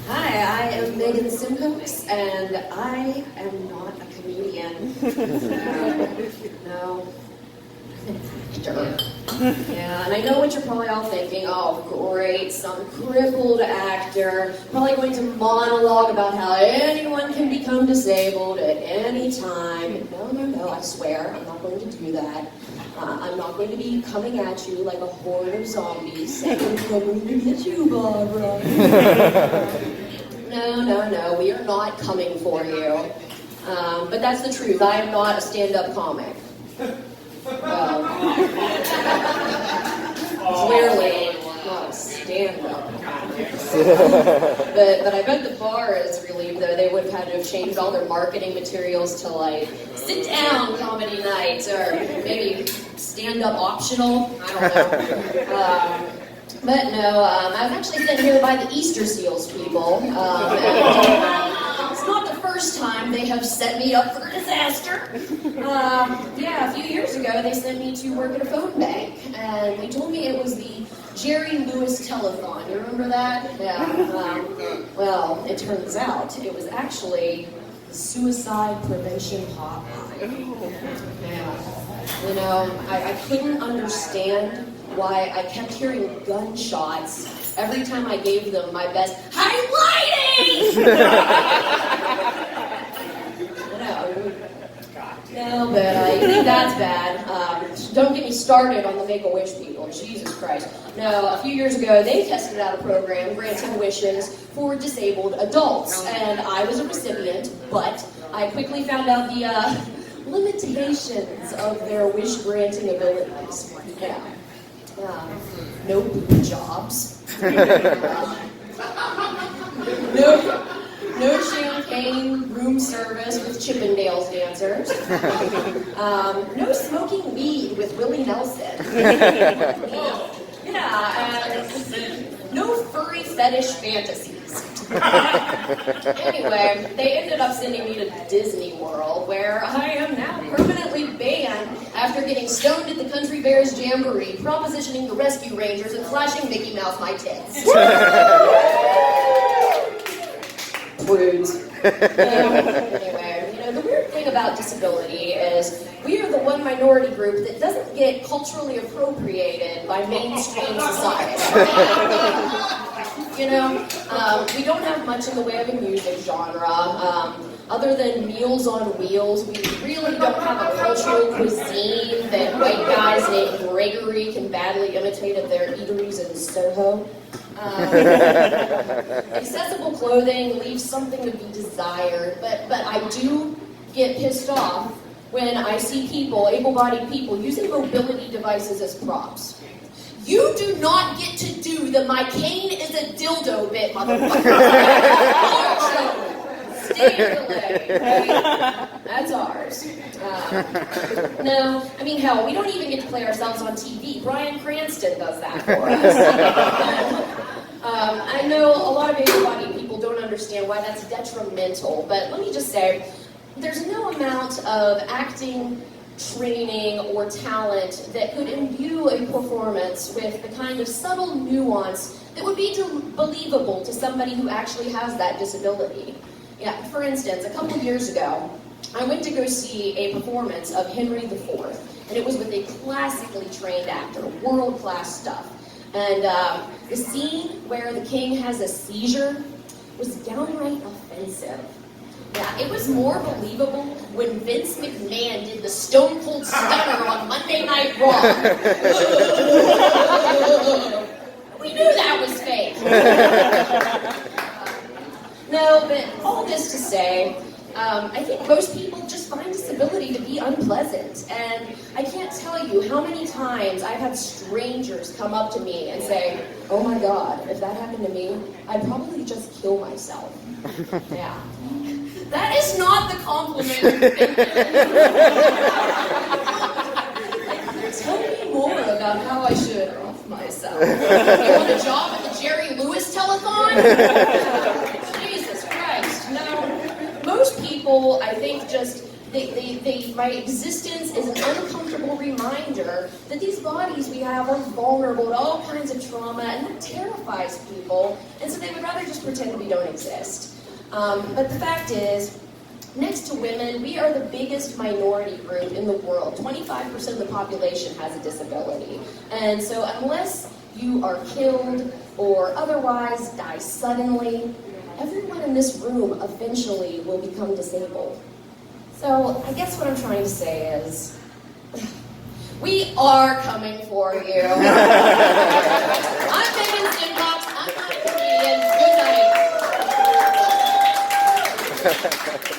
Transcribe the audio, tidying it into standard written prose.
Hi, I am Megan Simcox, and I am not a comedian. No. Actor. Yeah, and I know what you're probably all thinking. Oh, great, some crippled actor, probably going to monologue about how anyone can become disabled at any time. No, I swear, I'm not going to do that. I'm not going to be coming at you like a horde of zombies saying, "Coming to get you, Barbara." No, we are not coming for you. But that's the truth. I am not a stand-up comic. Clearly not a stand-up comic. But I bet the bar is relieved, though. They would have had to have changed all their marketing materials to, like, sit-down comedy night, or maybe stand-up optional. I don't know. But no, I was actually sent here by the Easter Seals people. It's not the first time they have set me up for disaster. Yeah, a few years ago they sent me to work at a phone bank, and they told me it was the Jerry Lewis Telethon. You remember that? Yeah. Well, it turns out it was actually the Suicide Prevention Hotline. Yeah. You know, I couldn't understand why I kept hearing gunshots every time I gave them my best highlighting. No, but you think that's bad. Don't get me started on the Make-A-Wish people. Jesus Christ. No, a few years ago, they tested out a program granting wishes for disabled adults, and I was a recipient, but I quickly found out the limitations of their wish-granting abilities. Yeah. No boob jobs. No champagne room service with Chippendales dancers. No smoking weed with Willie Nelson. Yeah, and no furry fetish fantasies. Anyway, they ended up sending me to Disney World, where I am now permanently banned after getting stoned at the Country Bears Jamboree, propositioning the Rescue Rangers, and flashing Mickey Mouse my tits. Prudes. Anyway, you know, the weird thing about disability is we are the one minority group that doesn't get culturally appropriated by mainstream society. You know, we don't have much in the way of a music genre. Other than Meals on Wheels, we really don't have a cultural cuisine that white guys named Gregory can badly imitate at their eateries in Soho. Accessible clothing leaves something to be desired, but I do get pissed off when I see people, able-bodied people, using mobility devices as props. You do not get to do the "my cane is a dildo" bit, motherfucker. Stay in the lane, okay? That's ours. No, I mean, hell, we don't even get to play ourselves on TV. Bryan Cranston does that for us. I know a lot of able-bodied people don't understand why that's detrimental, but let me just say, there's no amount of acting, training, or talent that could imbue a performance with the kind of subtle nuance that would be believable to somebody who actually has that disability. Yeah, for instance, a couple years ago, I went to go see a performance of Henry IV, and it was with a classically trained actor, world-class stuff. And the scene where the king has a seizure was downright offensive. Yeah, it was more believable when Vince McMahon did the Stone Cold Stunner on Monday Night Raw. We knew that was fake. No, but all this to say, I think most people just find disability to be unpleasant. And I can't tell you how many times I've had strangers come up to me and say, "Oh my God, if that happened to me, I'd probably just kill myself." Yeah. That is not the compliment. Tell me more about how I should off myself. You want a job at the Jerry Lewis Telethon? Jesus Christ. No. Most people, I think, just my existence is an uncomfortable reminder that these bodies we have are vulnerable to all kinds of trauma, and that terrifies people, and so they would rather just pretend we don't exist. But the fact is, next to women, we are the biggest minority group in the world. 25% of the population has a disability. And so unless you are killed or otherwise die suddenly, everyone in this room eventually will become disabled. So I guess what I'm trying to say is, we are coming for you. I'm Megan Simcox. I'm not a comedian. Good night.